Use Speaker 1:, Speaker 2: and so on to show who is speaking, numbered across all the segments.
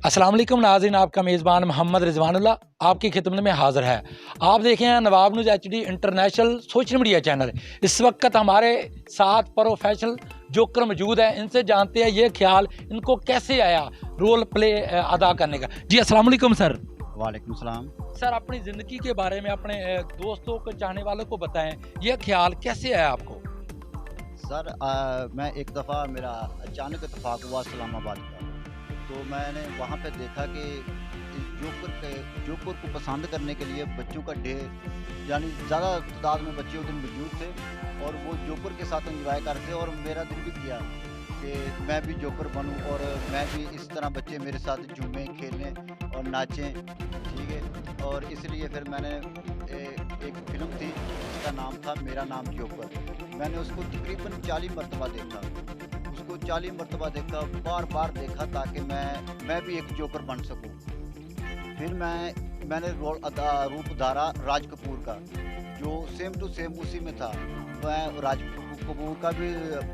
Speaker 1: अस्सलाम वालेकुम नाज़रीन, आपका मेज़बान मोहम्मद रिजवानुल्लाह आपकी खिदमत में हाज़िर है। आप देखें हैं Nawab news HD international social media channel. इस वक्त हमारे साथ प्रोफेशनल जोकर मौजूद है, इनसे जानते हैं ये ख्याल इनको कैसे आया रोल प्ले अदा करने का। जी अस्सलाम वालेकुम सर।
Speaker 2: वालेकुम सलाम।
Speaker 1: सर अपनी ज़िंदगी के बारे में अपने दोस्तों को चाहने वालों को बताएं, ये ख्याल कैसे आया आपको?
Speaker 2: सर मैं एक दफ़ा मेरा अचानक इत्तेफाक हुआ इस्लामाबाद का, तो मैंने वहाँ पे देखा कि इस जोकर को पसंद करने के लिए बच्चों का ढेर, यानी ज़्यादा तादाद में बच्चे उस दिन मौजूद थे और वो जोकर के साथ एंजॉय करते और मेरा दिल भी किया कि मैं भी जोकर बनूं और मैं भी इस तरह बच्चे मेरे साथ झूमें, खेलें और नाचें, ठीक है। और इसलिए फिर मैंने एक फ़िल्म थी जिसका नाम था मेरा नाम जोकर। मैंने उसको तकरीबन 40 मरतबा देखा। उसको 40 मरतबा देखा, बार-बार देखा ताकि मैं भी एक जोकर बन सकूँ। फिर मैंने रूप धारा राज कपूर का, जो सेम टू सेम उसी में था। मैं राज कपूर का भी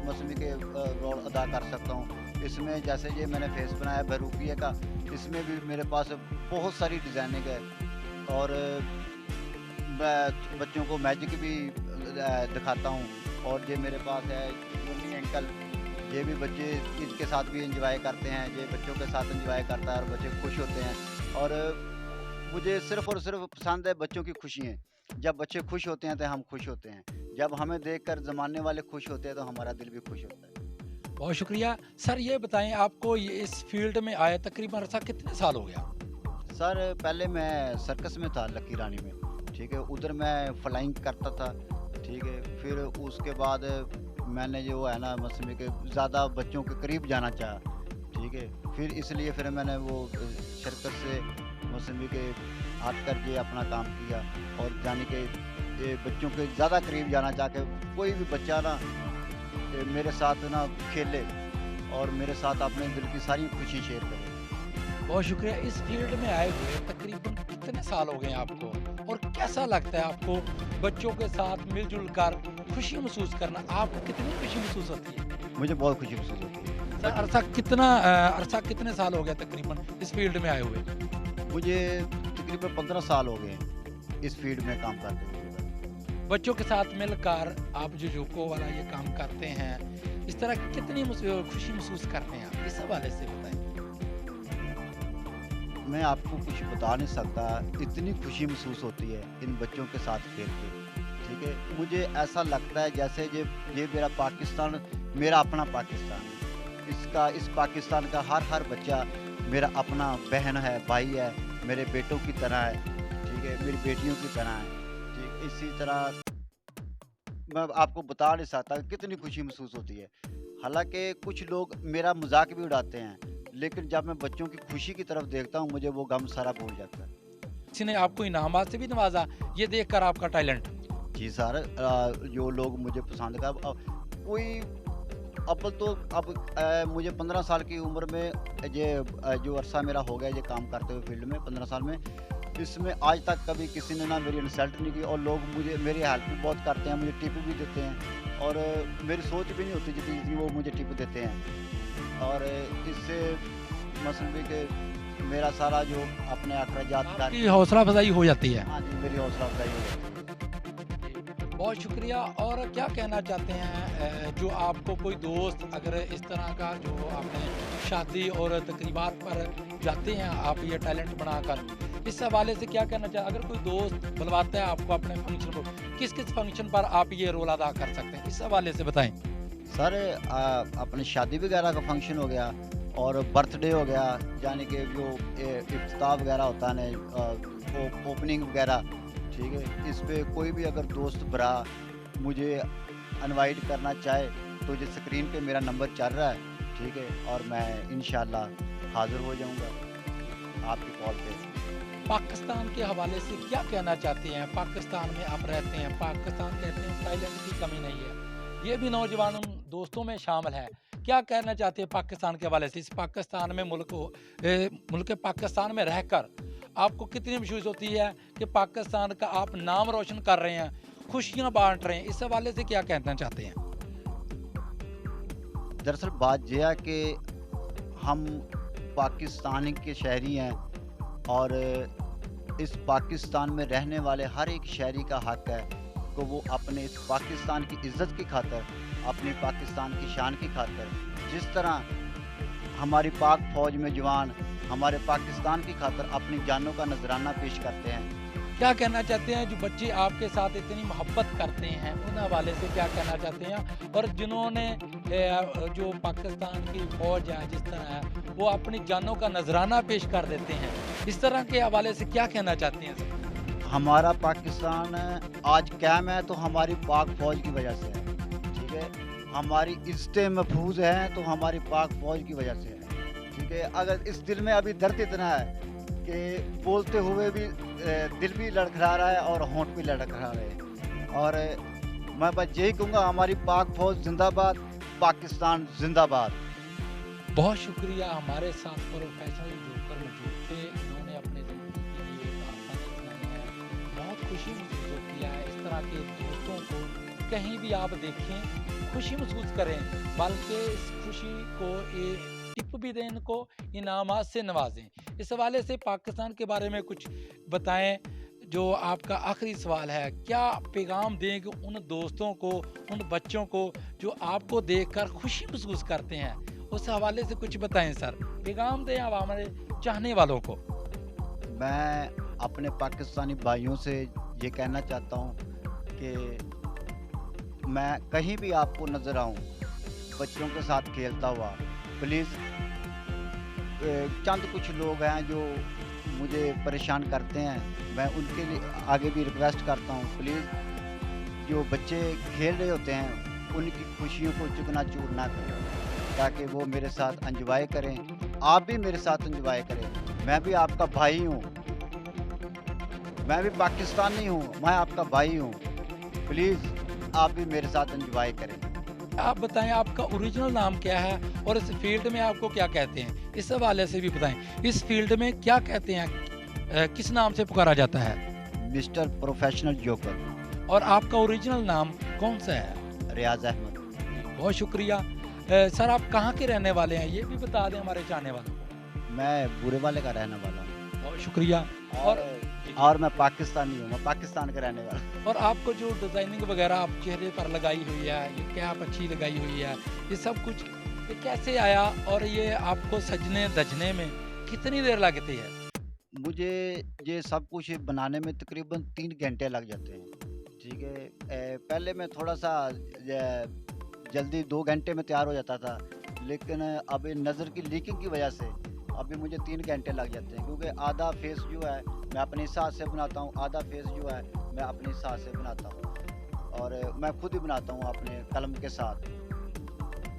Speaker 2: मौसमी के रोल अदा कर सकता हूँ। इसमें जैसे ये मैंने फेस बनाया बहरूपिया का, इसमें भी मेरे पास बहुत सारी डिज़ाइनिंग है और मैं बच्चों को मैजिक भी दिखाता हूँ। और ये मेरे पास है मुन्नी अंकल, ये भी बच्चे इनके साथ भी एंजॉय करते हैं, ये बच्चों के साथ एंजॉय करता है और बच्चे खुश होते हैं। और मुझे सिर्फ़ और सिर्फ़ पसंद है बच्चों की खुशियाँ। जब बच्चे खुश होते हैं तो हम खुश होते हैं। जब हमें देखकर ज़माने वाले खुश होते हैं तो हमारा दिल भी खुश होता है।
Speaker 1: बहुत शुक्रिया। सर ये बताएं आपको ये इस फील्ड में आए तकरीबन अरसा कितने साल हो गया?
Speaker 2: सर पहले मैं सर्कस में था लकी रानी में, ठीक है। उधर मैं फ्लाइंग करता था, ठीक है। फिर उसके बाद मैंने जो है ना मौसमी के ज़्यादा बच्चों के करीब जाना चाहा, ठीक है। फिर इसलिए फिर मैंने वो सर्कस से मौसमी के हट कर के अपना काम किया और यानी कि ये बच्चों के ज़्यादा करीब जाना चाह के कोई भी बच्चा ना मेरे साथ ना खेले और मेरे साथ अपने दिल की सारी खुशी शेयर करे।
Speaker 1: बहुत शुक्रिया। इस फील्ड में आए हुए तकरीबन कितने साल हो गए आपको और कैसा लगता है आपको बच्चों के साथ मिलजुल कर खुशी महसूस करना? आपको कितनी खुशी महसूस होती है?
Speaker 2: मुझे बहुत खुशी महसूस होती है।
Speaker 1: सर अरसा कितने साल हो गया तकरीबन इस फील्ड में आए हुए?
Speaker 2: मुझे तकरीबन 15 साल हो गए इस फील्ड में काम करते हुए।
Speaker 1: बच्चों के साथ मिलकर आप जो जोको वाला ये काम करते हैं, इस तरह कितनी खुशी महसूस करते हैं आप? इस हवाले से बताएं।
Speaker 2: मैं आपको कुछ बता नहीं सकता, इतनी खुशी महसूस होती है इन बच्चों के साथ खेल के, ठीक है। मुझे ऐसा लगता है जैसे ये मेरा पाकिस्तान मेरा अपना पाकिस्तान है। इस पाकिस्तान का हर बच्चा मेरा अपना बहन है, भाई है, मेरे बेटों की तरह है, ठीक है, मेरी बेटियों की तरह है, ठीक। इसी तरह मैं आपको बता नहीं सकता कितनी खुशी महसूस होती है। हालाँकि कुछ लोग मेरा मज़ाक भी उड़ाते हैं, लेकिन जब मैं बच्चों की खुशी की तरफ देखता हूँ, मुझे वो गम सारा भूल जाता है।
Speaker 1: किसी ने आपको इनामात से भी नवाजा ये देखकर आपका टैलेंट?
Speaker 2: जी सर, जो लोग मुझे पसंद का कोई अव्वल तो मुझे 15 साल की उम्र में जो अरसा मेरा हो गया ये काम करते हुए फील्ड में 15 साल में, इसमें आज तक कभी किसी ने ना मेरी इंसल्ट नहीं की और लोग मुझे मेरी हेल्प भी बहुत करते हैं, मुझे टिप भी देते हैं और मेरी सोच भी नहीं होती जितनी वो मुझे टिप देते हैं। और इससे मसलन भी कि मेरा सारा जो अपने अखराजात
Speaker 1: आपकी हौसला अफजाई हो जाती है।
Speaker 2: हाँ जी, मेरी हौसला अफजाई हो जाती है।
Speaker 1: बहुत शुक्रिया। और क्या कहना चाहते हैं जो आपको कोई दोस्त अगर इस तरह का जो आपने शादी और तकरीबात पर जाते हैं आप ये टैलेंट बनाकर, इस हवाले से क्या कहना चाहें? अगर कोई दोस्त बुलवाता है आपको अपने फंक्शन को, किस किस फंक्शन पर आप ये रोल अदा कर सकते हैं? इस हवाले से बताएं।
Speaker 2: सर अपनी शादी वगैरह का फंक्शन हो गया और बर्थडे हो गया, यानी कि जो इफ्तिताह वगैरह होता है ना, ओपनिंग वगैरह, ठीक है। इस पे कोई भी अगर दोस्त भरा मुझे इनवाइट करना चाहे तो जो स्क्रीन पे मेरा नंबर चल रहा है, ठीक है, और मैं इंशाल्लाह हाज़िर हो जाऊंगा आपकी कॉल पे।
Speaker 1: पाकिस्तान के हवाले से क्या कहना चाहते हैं? पाकिस्तान में आप रहते हैं, पाकिस्तान कहते हैं टैलेंट की कमी नहीं है, ये भी नौजवान दोस्तों में शामिल है। क्या कहना चाहते हैं पाकिस्तान के हवाले से? इस पाकिस्तान में मुल्क पाकिस्तान में रहकर आपको कितनी महसूस होती है कि पाकिस्तान का आप नाम रोशन कर रहे हैं, खुशियाँ बांट रहे हैं? इस हवाले से क्या कहना चाहते हैं?
Speaker 2: दरअसल बात यह है कि हम पाकिस्तान के शहरी हैं और इस पाकिस्तान में रहने वाले हर एक शहरी का हक है कि वो अपने इस पाकिस्तान की इज़्ज़त की खातिर, अपनी पाकिस्तान की शान की खातिर, जिस तरह हमारी पाक फ़ौज में जवान हमारे पाकिस्तान की खातिर अपनी जानों का नजराना पेश करते हैं।
Speaker 1: क्या कहना चाहते हैं जो बच्चे आपके साथ इतनी मोहब्बत करते हैं उन हवाले से क्या कहना चाहते हैं, और जिन्होंने जो पाकिस्तान की फ़ौज है जिस तरह है वो अपनी जानों का नजराना पेश कर देते हैं, इस तरह के हवाले से क्या कहना चाहते हैं सर?
Speaker 2: हमारा पाकिस्तान आज कायम है तो हमारी पाक फ़ौज की वजह से है, ठीक है। हमारी इज़्ज़तें महफूज हैं तो हमारी पाक फ़ौज की वजह से है, ठीक है। अगर इस दिल में अभी दर्द इतना है कि बोलते हुए भी दिल भी लड़खड़ा रहा है और होंठ भी लड़खड़ा रहे हैं। और मैं बस यही कहूँगा, हमारी पाक फ़ौज जिंदाबाद, पाकिस्तान जिंदाबाद।
Speaker 1: बहुत शुक्रिया हमारे साथ प्रोफेशनल जोकर मौजूद थे, उन्होंने अपने ज़िंदगी के लिए दास्तानें सुनाई हैं। बहुत खुशी महसूस होती है इस तरह के दोस्तों को कहीं भी आप देखें खुशी महसूस करें, बल्कि इस खुशी को एक टिप भी दें, इनको इनामात से नवाजें। इस हवाले से पाकिस्तान के बारे में कुछ बताएं। जो आपका आखिरी सवाल है, क्या पैगाम देंगे उन दोस्तों को, उन बच्चों को जो आपको देखकर खुशी महसूस करते हैं, उस हवाले से कुछ बताएं सर। पैगाम दें आप हमारे चाहने वालों को।
Speaker 2: मैं अपने पाकिस्तानी भाइयों से ये कहना चाहता हूँ कि मैं कहीं भी आपको नज़र आऊँ बच्चों के साथ खेलता हुआ, प्लीज़ चंद कुछ लोग हैं जो मुझे परेशान करते हैं, मैं उनके लिए आगे भी रिक्वेस्ट करता हूँ, प्लीज़ जो बच्चे खेल रहे होते हैं उनकी खुशियों को चुकनाचूर ना करें, ताकि वो मेरे साथ एंजॉय करें, आप भी मेरे साथ एंजॉय करें। मैं भी आपका भाई हूँ, मैं भी पाकिस्तानी हूँ, मैं आपका भाई हूँ, प्लीज़ आप भी मेरे साथ एंजॉय करें।
Speaker 1: आप बताएं आपका ओरिजिनल नाम क्या है और इस फील्ड में आपको क्या कहते हैं, इस हवाले से भी बताएं। इस फील्ड में क्या कहते हैं, किस नाम से पुकारा जाता है?
Speaker 2: Mister professional joker.
Speaker 1: और आपका ओरिजिनल नाम कौन सा है?
Speaker 2: रियाज अहमद।
Speaker 1: बहुत शुक्रिया। सर आप कहाँ के रहने वाले हैं ये भी बता दें हमारे चाहने वालों को।
Speaker 2: मैं बुरे वाले का रहने वाला हूँ।
Speaker 1: बहुत शुक्रिया।
Speaker 2: और मैं पाकिस्तानी हूँ, मैं पाकिस्तान का रहने वाला हूँ।
Speaker 1: और आपको जो डिज़ाइनिंग वगैरह आप चेहरे पर लगाई हुई है, ये कैप अच्छी लगाई हुई है, ये सब कुछ ये कैसे आया और ये आपको सजने धजने में कितनी देर लगती है?
Speaker 2: मुझे ये सब कुछ बनाने में तकरीबन 3 घंटे लग जाते हैं, ठीक है। पहले मैं थोड़ा सा जल्दी 2 घंटे में तैयार हो जाता था, लेकिन अभी नज़र की लीकिंग की वजह से अभी मुझे 3 घंटे लग जाते हैं, क्योंकि आधा फेस जो है मैं अपने हिसाब से बनाता हूँ, आधा फेस जो है मैं अपने हिसाब से बनाता हूँ, और मैं खुद ही बनाता हूँ अपने कलम के साथ।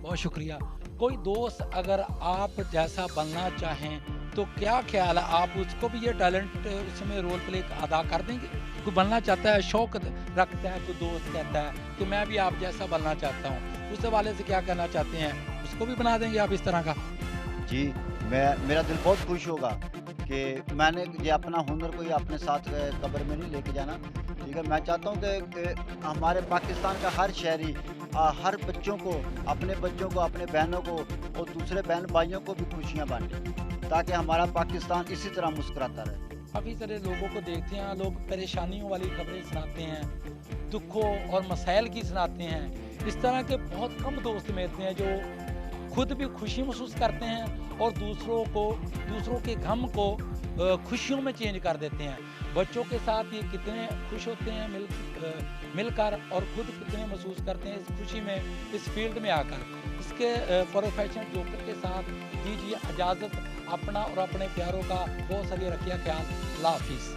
Speaker 1: बहुत शुक्रिया। कोई दोस्त अगर आप जैसा बनना चाहें तो क्या ख्याल है, आप उसको भी ये टैलेंट उसमें रोल प्ले अदा कर देंगे? कोई बनना चाहता है, शौक रखता है, कोई दोस्त कहता है कि मैं भी आप जैसा बनना चाहता हूँ, उस हवाले से क्या कहना चाहते हैं, उसको भी बना देंगे आप इस तरह का?
Speaker 2: जी, मेरा दिल बहुत खुश होगा कि मैंने ये अपना हुनर कोई अपने साथ कब्र में नहीं लेके जाना, ठीक है। मैं चाहता हूँ कि हमारे पाकिस्तान का हर शहरी हर बच्चों को, अपने बहनों को और दूसरे बहन भाइयों को भी खुशियाँ बांटे, ताकि हमारा पाकिस्तान इसी तरह मुस्कुराता रहे।
Speaker 1: काफ़ी सारे लोगों को देखते हैं, लोग परेशानियों वाली खबरें सुनाते हैं, दुखों और मसाइल की सुनाते हैं। इस तरह के बहुत कम दोस्त मिलते हैं जो खुद भी खुशी महसूस करते हैं और दूसरों के गम को खुशियों में चेंज कर देते हैं। बच्चों के साथ ये कितने खुश होते हैं मिलकर, और खुद कितने महसूस करते हैं इस खुशी में, इस फील्ड में आकर। इसके प्रोफेशनल जोकर के साथ दीजिए इजाज़त। अपना और अपने प्यारों का बहुत सारी रखिए ख्याल। अल्लाह हाफिज़।